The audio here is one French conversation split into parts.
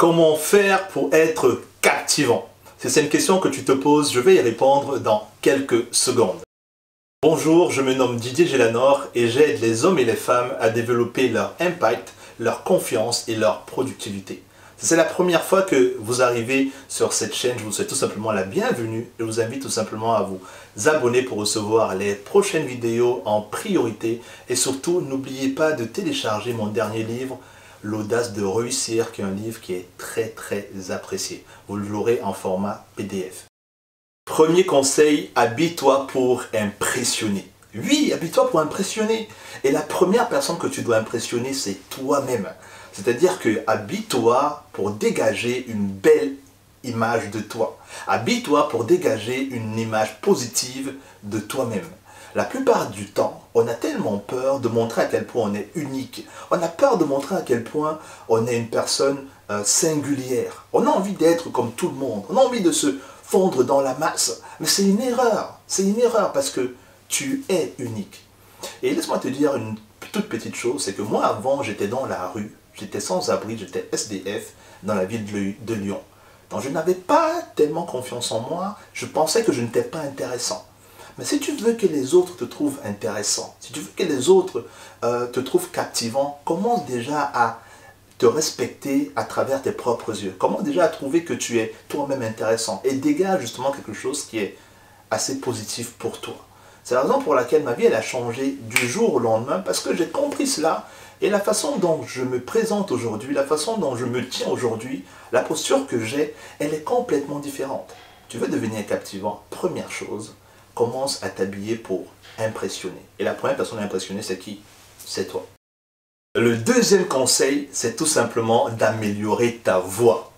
Comment faire pour être captivant? C'est une question que tu te poses, je vais y répondre dans quelques secondes. Bonjour, je me nomme Didier Gélanor et j'aide les hommes et les femmes à développer leur impact, leur confiance et leur productivité. Si c'est la première fois que vous arrivez sur cette chaîne, je vous souhaite tout simplement la bienvenue et je vous invite tout simplement à vous abonner pour recevoir les prochaines vidéos en priorité. Et surtout, n'oubliez pas de télécharger mon dernier livre, L'audace de réussir, qui est un livre qui est très apprécié. Vous l'aurez en format PDF. Premier conseil, habille-toi pour impressionner. Oui, habille-toi pour impressionner. Et la première personne que tu dois impressionner, c'est toi-même. C'est-à-dire que habille-toi pour dégager une belle image de toi. Habille-toi pour dégager une image positive de toi-même. La plupart du temps, on a tellement peur de montrer à quel point on est unique. On a peur de montrer à quel point on est une personne singulière. On a envie d'être comme tout le monde. On a envie de se fondre dans la masse. Mais c'est une erreur. C'est une erreur parce que tu es unique. Et laisse-moi te dire une toute petite chose, c'est que moi avant, j'étais dans la rue. J'étais sans abri, j'étais SDF dans la ville de Lyon. Donc je n'avais pas tellement confiance en moi. Je pensais que je n'étais pas intéressant. Mais si tu veux que les autres te trouvent intéressant, si tu veux que les autres te trouvent captivant, commence déjà à te respecter à travers tes propres yeux. Commence déjà à trouver que tu es toi-même intéressant et dégage justement quelque chose qui est assez positif pour toi. C'est la raison pour laquelle ma vie elle a changé du jour au lendemain parce que j'ai compris cela et la façon dont je me présente aujourd'hui, la façon dont je me tiens aujourd'hui, la posture que j'ai, elle est complètement différente. Tu veux devenir captivant, première chose, commence à t'habiller pour impressionner. Et la première personne à impressionner, c'est qui? C'est toi. Le deuxième conseil, c'est tout simplement d'améliorer ta voix.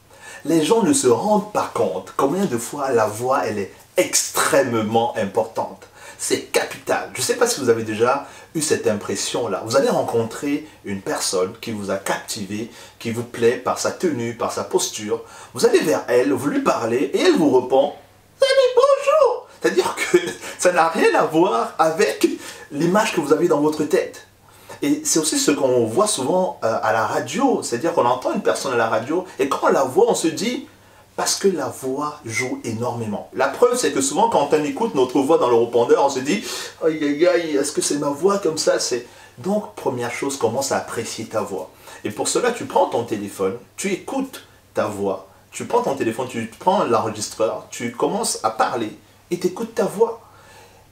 Les gens ne se rendent pas compte combien de fois la voix, elle est extrêmement importante. C'est capital. Je ne sais pas si vous avez déjà eu cette impression-là. Vous allez rencontrer une personne qui vous a captivé, qui vous plaît par sa tenue, par sa posture. Vous allez vers elle, vous lui parlez et elle vous répond « Salut, bonjour !» C'est-à-dire que ça n'a rien à voir avec l'image que vous avez dans votre tête. Et c'est aussi ce qu'on voit souvent à la radio. C'est-à-dire qu'on entend une personne à la radio et quand on la voit, on se dit parce que la voix joue énormément. La preuve, c'est que souvent, quand on écoute notre voix dans le répondeur, on se dit aïe aïe aïe, est-ce que c'est ma voix comme ça? Donc, première chose, commence à apprécier ta voix. Et pour cela, tu prends ton téléphone, tu écoutes ta voix, tu prends ton téléphone, tu prends l'enregistreur, tu commences à parler et tu écoutes ta voix.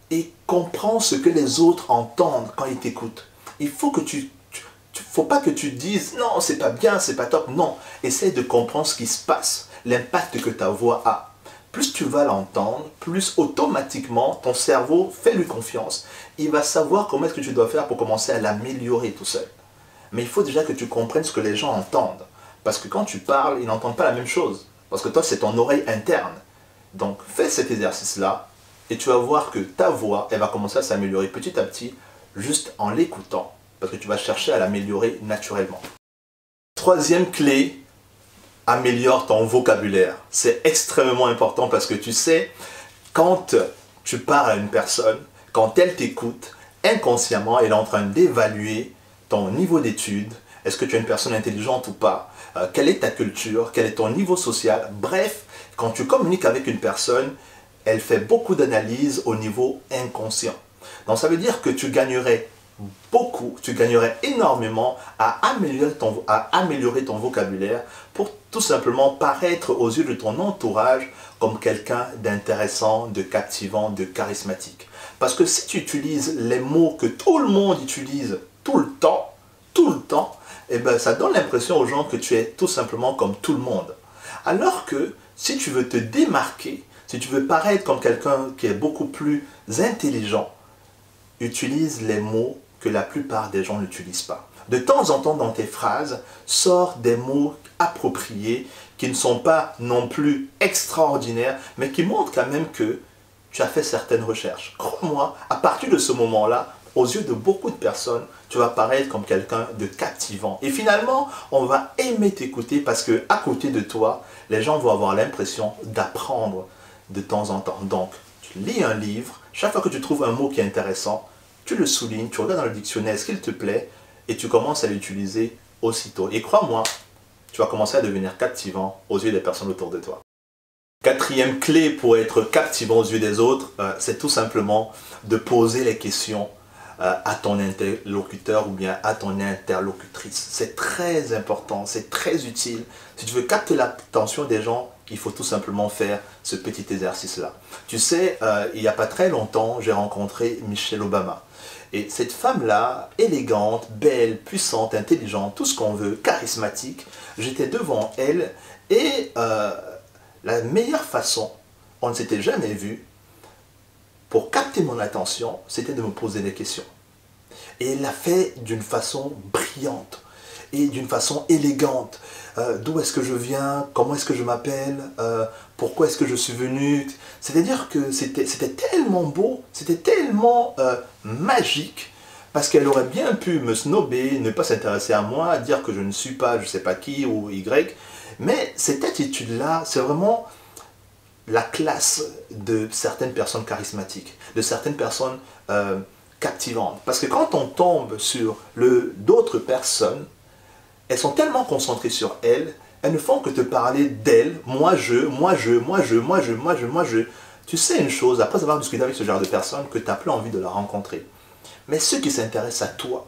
Et comprends ce que les autres entendent quand ils t'écoutent. Il faut que faut pas que tu dises non, c'est pas bien, c'est pas top. Non, essaie de comprendre ce qui se passe, l'impact que ta voix a. Plus tu vas l'entendre, plus automatiquement ton cerveau, fais-lui confiance. Il va savoir comment est-ce que tu dois faire pour commencer à l'améliorer tout seul. Mais il faut déjà que tu comprennes ce que les gens entendent. Parce que quand tu parles, ils n'entendent pas la même chose. Parce que toi, c'est ton oreille interne. Donc, fais cet exercice-là et tu vas voir que ta voix, elle va commencer à s'améliorer petit à petit, juste en l'écoutant. Parce que tu vas chercher à l'améliorer naturellement. Troisième clé, améliore ton vocabulaire. C'est extrêmement important parce que tu sais, quand tu parles à une personne, quand elle t'écoute, inconsciemment, elle est en train d'évaluer ton niveau d'études. Est-ce que tu es une personne intelligente ou pas? Quelle est ta culture? Quel est ton niveau social? Bref, quand tu communiques avec une personne, elle fait beaucoup d'analyses au niveau inconscient. Donc ça veut dire que tu gagnerais beaucoup, tu gagnerais énormément à améliorer ton vocabulaire pour tout simplement paraître aux yeux de ton entourage comme quelqu'un d'intéressant, de captivant, de charismatique. Parce que si tu utilises les mots que tout le monde utilise tout le temps, eh ben, ça donne l'impression aux gens que tu es tout simplement comme tout le monde. Alors que si tu veux te démarquer, si tu veux paraître comme quelqu'un qui est beaucoup plus intelligent, utilise les mots que la plupart des gens n'utilisent pas. De temps en temps dans tes phrases, sors des mots appropriés qui ne sont pas non plus extraordinaires, mais qui montrent quand même que tu as fait certaines recherches. Crois-moi, à partir de ce moment-là, aux yeux de beaucoup de personnes, tu vas paraître comme quelqu'un de captivant. Et finalement, on va aimer t'écouter parce que à côté de toi, les gens vont avoir l'impression d'apprendre de temps en temps. Donc, tu lis un livre, chaque fois que tu trouves un mot qui est intéressant, tu le soulignes, tu regardes dans le dictionnaire ce qu'il te plaît et tu commences à l'utiliser aussitôt. Et crois-moi, tu vas commencer à devenir captivant aux yeux des personnes autour de toi. Quatrième clé pour être captivant aux yeux des autres, c'est tout simplement de poser les questions à ton interlocuteur ou bien à ton interlocutrice. C'est très important, c'est très utile. Si tu veux capter l'attention des gens, il faut tout simplement faire ce petit exercice-là. Tu sais, il n'y a pas très longtemps, j'ai rencontré Michelle Obama. Et cette femme-là, élégante, belle, puissante, intelligente, tout ce qu'on veut, charismatique, j'étais devant elle et la meilleure façon, on ne s'était jamais vu, pour capter mon attention, c'était de me poser des questions. Et elle l'a fait d'une façon brillante et d'une façon élégante. D'où est-ce que je viens? Comment est-ce que je m'appelle? Pourquoi est-ce que je suis venu? C'est-à-dire que c'était tellement beau, c'était tellement magique, parce qu'elle aurait bien pu me snobber, ne pas s'intéresser à moi, dire que je ne suis pas je ne sais pas qui ou Y. Mais cette attitude-là, c'est vraiment la classe de certaines personnes charismatiques, de certaines personnes captivantes. Parce que quand on tombe sur d'autres personnes, elles sont tellement concentrées sur elles, elles ne font que te parler d'elles, moi je. Tu sais une chose, après avoir discuté avec ce genre de personnes, que tu n'as plus envie de la rencontrer. Mais ceux qui s'intéressent à toi,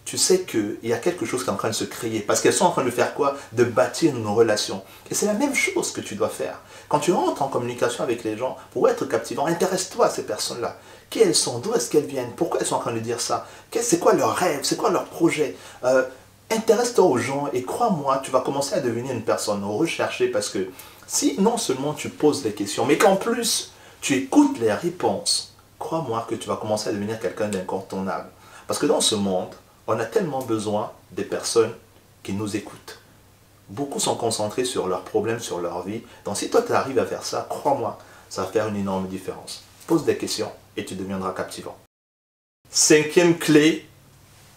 tu sais qu'il y a quelque chose qui est en train de se créer. Parce qu'elles sont en train de faire quoi? De bâtir nos relations. Et c'est la même chose que tu dois faire. Quand tu entres en communication avec les gens, pour être captivant, intéresse-toi à ces personnes-là. Qui elles sont? D'où est-ce qu'elles viennent? Pourquoi elles sont en train de dire ça? C'est quoi leur rêve? C'est quoi leur projet? Intéresse-toi aux gens et crois-moi, tu vas commencer à devenir une personne recherchée parce que si non seulement tu poses des questions, mais qu'en plus tu écoutes les réponses, crois-moi que tu vas commencer à devenir quelqu'un d'incontournable. Parce que dans ce monde, on a tellement besoin des personnes qui nous écoutent. Beaucoup sont concentrés sur leurs problèmes, sur leur vie. Donc si toi tu arrives à faire ça, crois-moi, ça va faire une énorme différence. Pose des questions et tu deviendras captivant. Cinquième clé,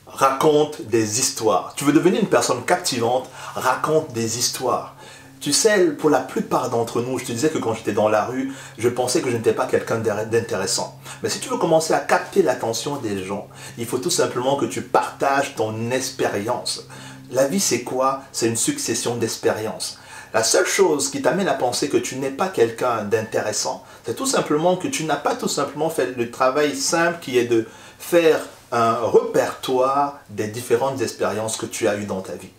raconte des histoires. Tu veux devenir une personne captivante, raconte des histoires. Tu sais, pour la plupart d'entre nous, je te disais que quand j'étais dans la rue, je pensais que je n'étais pas quelqu'un d'intéressant. Mais si tu veux commencer à capter l'attention des gens, il faut tout simplement que tu partages ton expérience. La vie, c'est quoi? C'est une succession d'expériences. La seule chose qui t'amène à penser que tu n'es pas quelqu'un d'intéressant, c'est tout simplement que tu n'as pas tout simplement fait le travail simple qui est de faire un répertoire des différentes expériences que tu as eues dans ta vie.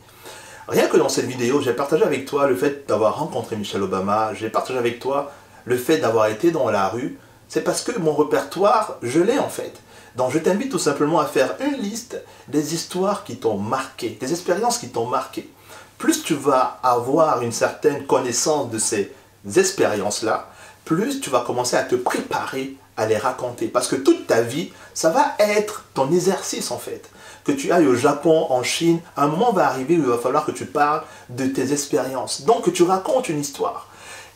Rien que dans cette vidéo, j'ai partagé avec toi le fait d'avoir rencontré Michelle Obama, j'ai partagé avec toi le fait d'avoir été dans la rue. C'est parce que mon répertoire, je l'ai en fait. Donc je t'invite tout simplement à faire une liste des histoires qui t'ont marqué, des expériences qui t'ont marqué. Plus tu vas avoir une certaine connaissance de ces expériences-là, plus tu vas commencer à te préparer à les raconter. Parce que toute ta vie, ça va être ton exercice en fait. Que tu ailles au Japon, en Chine, un moment va arriver où il va falloir que tu parles de tes expériences. Donc que tu racontes une histoire.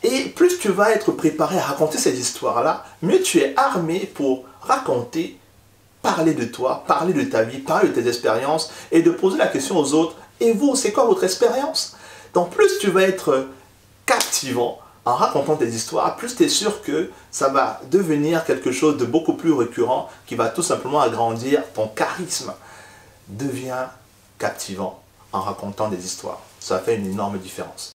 Et plus tu vas être préparé à raconter ces histoires-là, mieux tu es armé pour raconter, parler de toi, parler de ta vie, parler de tes expériences et de poser la question aux autres. Et vous, c'est quoi votre expérience? Donc plus tu vas être captivant en racontant tes histoires, plus tu es sûr que ça va devenir quelque chose de beaucoup plus récurrent qui va tout simplement agrandir ton charisme. Deviens captivant en racontant des histoires. Ça fait une énorme différence.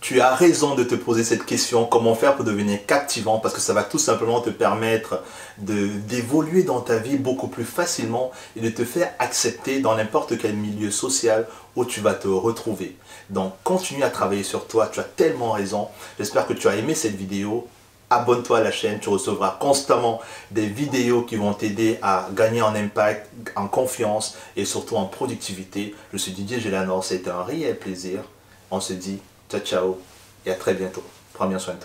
Tu as raison de te poser cette question, comment faire pour devenir captivant, parce que ça va tout simplement te permettre d'évoluer dans ta vie beaucoup plus facilement et de te faire accepter dans n'importe quel milieu social où tu vas te retrouver. Donc continue à travailler sur toi, tu as tellement raison. J'espère que tu as aimé cette vidéo. Abonne-toi à la chaîne, tu recevras constamment des vidéos qui vont t'aider à gagner en impact, en confiance et surtout en productivité. Je suis Didier Gélanor, c'était un réel plaisir. On se dit ciao ciao et à très bientôt. Prends bien soin de toi.